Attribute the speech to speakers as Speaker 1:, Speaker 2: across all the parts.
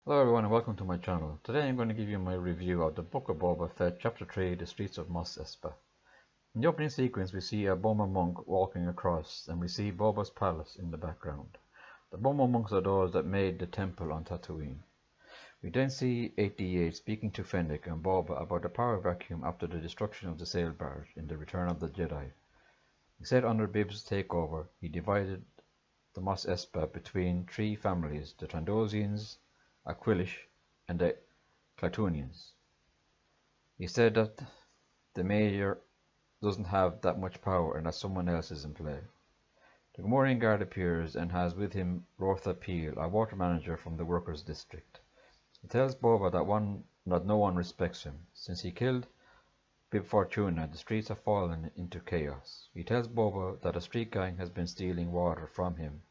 Speaker 1: Hello everyone and welcome to my channel. Today I'm going to give you my review of the Book of Boba Fett Chapter 3 The Streets of Mos Espa. In the opening sequence we see a Boma monk walking across and we see Boba's palace in the background. The Boma monks are those that made the temple on Tatooine. We then see 88 speaking to Fennec and Boba about the power vacuum after the destruction of the sail barge in the Return of the Jedi. He said under Bib's takeover he divided the Mos Espa between three families, the Trandosians, Aquilish, and the Klatooinians. He said that the mayor doesn't have that much power and that someone else is in play. The Gamorrean guard appears and has with him Rotha Peel, a water manager from the workers' district. He tells Boba that no one respects him. Since he killed Bib Fortuna, the streets have fallen into chaos. He tells Boba that a street gang has been stealing water from him.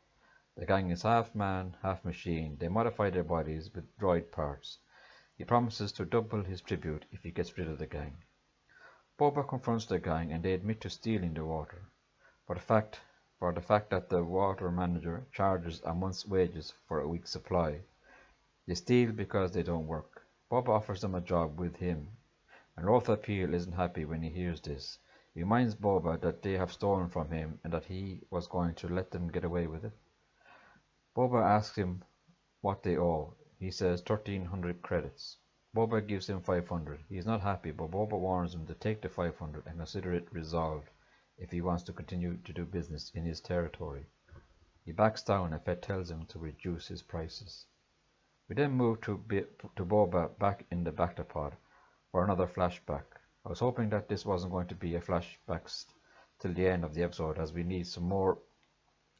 Speaker 1: The gang is half man, half machine. They modify their bodies with droid parts. He promises to double his tribute if he gets rid of the gang. Boba confronts the gang and they admit to stealing the water, for the fact that the water manager charges a month's wages for a week's supply. They steal because they don't work. Boba offers them a job with him, and Rotha Peel isn't happy when he hears this. He reminds Boba that they have stolen from him and that he was going to let them get away with it. Boba asks him what they owe. He says 1,300 credits. Boba gives him 500. He is not happy, but Boba warns him to take the 500 and consider it resolved if he wants to continue to do business in his territory. He backs down and Fett tells him to reduce his prices. We then move to Boba back in the Bactapod for another flashback. I was hoping that this wasn't going to be a flashback till the end of the episode, as we need some more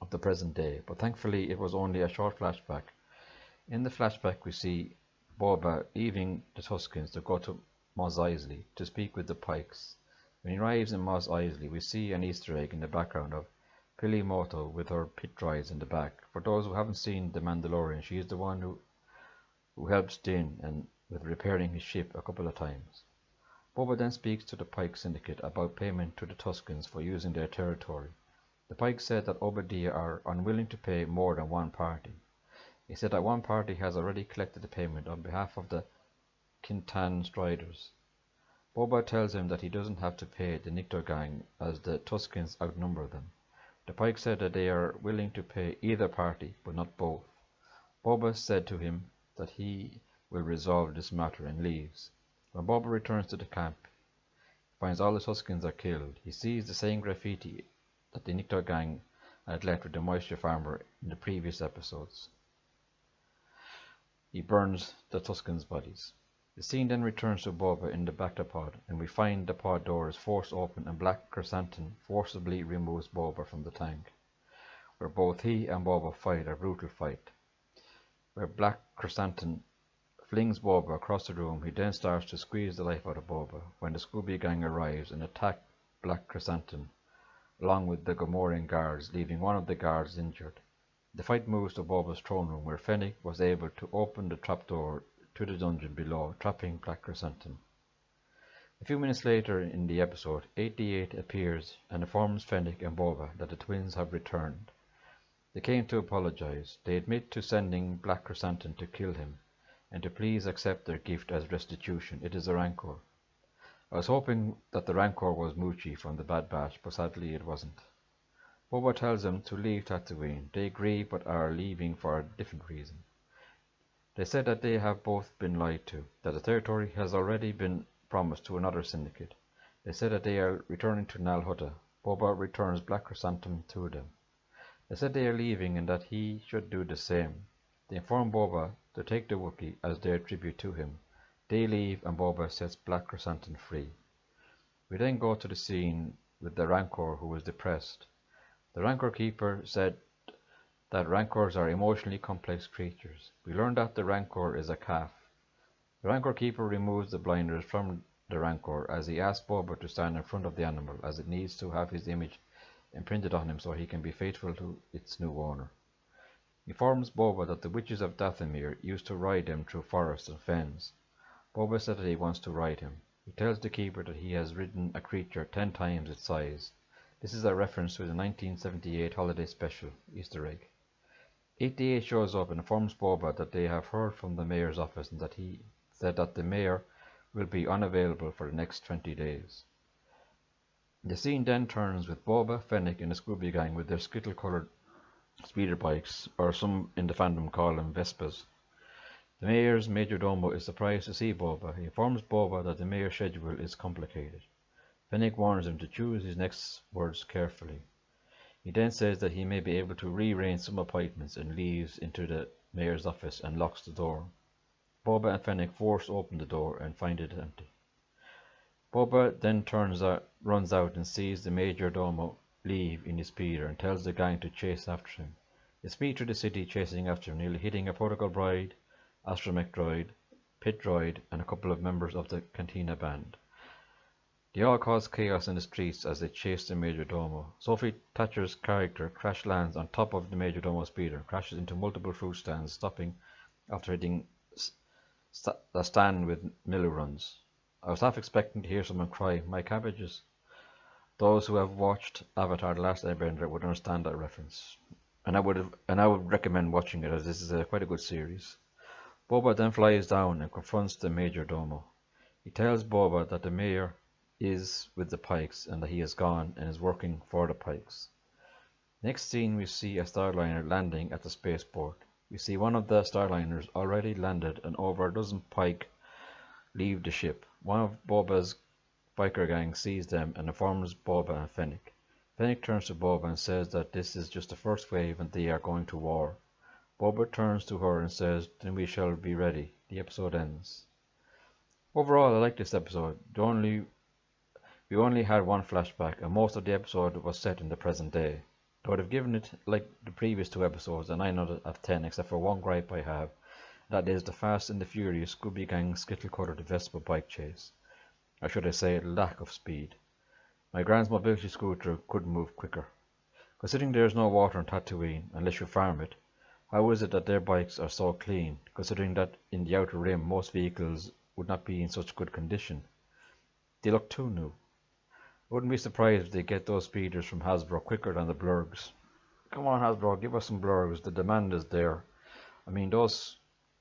Speaker 1: of the present day, but thankfully it was only a short flashback. In the flashback we see Boba leaving the Tuskens to go to Mos Eisley to speak with the Pikes. When he arrives in Mos Eisley we see an Easter egg in the background of Pili Moto with her pit droids in the back. For those who haven't seen The Mandalorian, she is the one who helped Din and with repairing his ship a couple of times. Boba then speaks to the Pike Syndicate about payment to the Tuskens for using their territory. The Pikes said that Obadiah are unwilling to pay more than one party. He said that one party has already collected the payment on behalf of the Kintan Striders. Boba tells him that he doesn't have to pay the Nikto gang as the Tuskens outnumber them. The Pikes said that they are willing to pay either party, but not both. Boba said to him that he will resolve this matter and leaves. When Boba returns to the camp, he finds all the Tuskens are killed. He sees the same graffiti that the Nikto gang had left with the moisture farmer in the previous episodes. He burns the Tuskens' bodies. The scene then returns to Boba in the Bactapod, and we find the pod doors forced open and Black Chrysanthemum forcibly removes Boba from the tank, where both he and Boba fight a brutal fight. Where Black Chrysanthemum flings Boba across the room, he then starts to squeeze the life out of Boba when the Scooby gang arrives and attack Black Chrysanthemum along with the Gamorrean guards, leaving one of the guards injured. The fight moves to Boba's throne room, where Fennec was able to open the trapdoor to the dungeon below, trapping Black Chrysanthemum. A few minutes later in the episode, 88 appears and informs Fennec and Boba that the twins have returned. They came to apologize. They admit to sending Black Chrysanthemum to kill him, and to please accept their gift as restitution. It is a Rancor. I was hoping that the Rancor was Moochie from the Bad Batch, but sadly it wasn't. Boba tells them to leave Tatooine. They agree but are leaving for a different reason. They said that they have both been lied to, that the territory has already been promised to another syndicate. They said that they are returning to Nal Hutta. Boba returns Black Chrysanthemum to them. They said they are leaving and that he should do the same. They inform Boba to take the Wookiee as their tribute to him. They leave and Boba sets Black Chrysanthemum free. We then go to the scene with the Rancor, who is depressed. The Rancor Keeper said that Rancors are emotionally complex creatures. We learn that the Rancor is a calf. The Rancor Keeper removes the blinders from the Rancor as he asks Boba to stand in front of the animal, as it needs to have his image imprinted on him so he can be faithful to its new owner. He informs Boba that the witches of Dathomir used to ride him through forests and fens. Boba said that he wants to ride him. He tells the Keeper that he has ridden a creature 10 times its size. This is a reference to the 1978 holiday special Easter egg. ETA shows up and informs Boba that they have heard from the mayor's office and that he said that the mayor will be unavailable for the next 20 days. The scene then turns with Boba, Fennec and the Scooby gang with their skittle-coloured speeder bikes, or some in the fandom call them Vespas. The mayor's majordomo is surprised to see Boba. He informs Boba that the mayor's schedule is complicated. Fennec warns him to choose his next words carefully. He then says that he may be able to rearrange some appointments and leaves into the mayor's office and locks the door. Boba and Fennec force open the door and find it empty. Boba then runs out and sees the majordomo leave in his speeder and tells the gang to chase after him. They speed through the city chasing after him, nearly hitting a protocol bride, astromech droid, pit droid, and a couple of members of the Cantina band. They all cause chaos in the streets as they chase the majordomo. Sophie Thatcher's character crash lands on top of the majordomo speeder, crashes into multiple fruit stands, stopping after hitting a stand with Miller runs. I was half expecting to hear someone cry, "My cabbages." Those who have watched Avatar: The Last Airbender would understand that reference, and I would recommend watching it, as this is quite a good series. Boba then flies down and confronts the majordomo. He tells Boba that the mayor is with the Pikes and that he is gone and is working for the Pikes. Next scene, we see a Starliner landing at the spaceport. We see one of the Starliners already landed and over a dozen Pike leave the ship. One of Boba's biker gang sees them and informs Boba and Fennec. Fennec turns to Boba and says that this is just the first wave and they are going to war. Boba turns to her and says, "Then we shall be ready." The episode ends. Overall, I like this episode. We only had one flashback, and most of the episode was set in the present day. I would have given it, like the previous two episodes, a 9 out of 10, except for one gripe I have. That is the Fast and the Furious Scooby Gang skittle-coloured Vespa bike chase. Or should I say, lack of speed. My Grand's mobility scooter could move quicker. Considering there is no water on Tatooine, unless you farm it, how is it that their bikes are so clean, considering that in the Outer Rim most vehicles would not be in such good condition? They look too new. I wouldn't be surprised if they get those speeders from Hasbro quicker than the Blurgs. Come on Hasbro, give us some Blurgs, the demand is there. I mean, those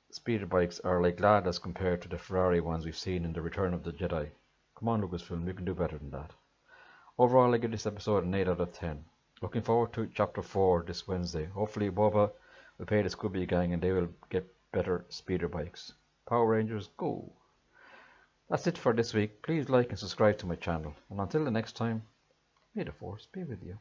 Speaker 1: speeder bikes are like Ladas compared to the Ferrari ones we've seen in the Return of the Jedi. Come on Lucasfilm, you can do better than that. Overall, I give this episode an 8 out of 10. Looking forward to Chapter 4 this Wednesday. Hopefully Boba will pay the Scooby Gang and they will get better speeder bikes. Power Rangers, go! That's it for this week. Please like and subscribe to my channel. And until the next time, may the Force be with you.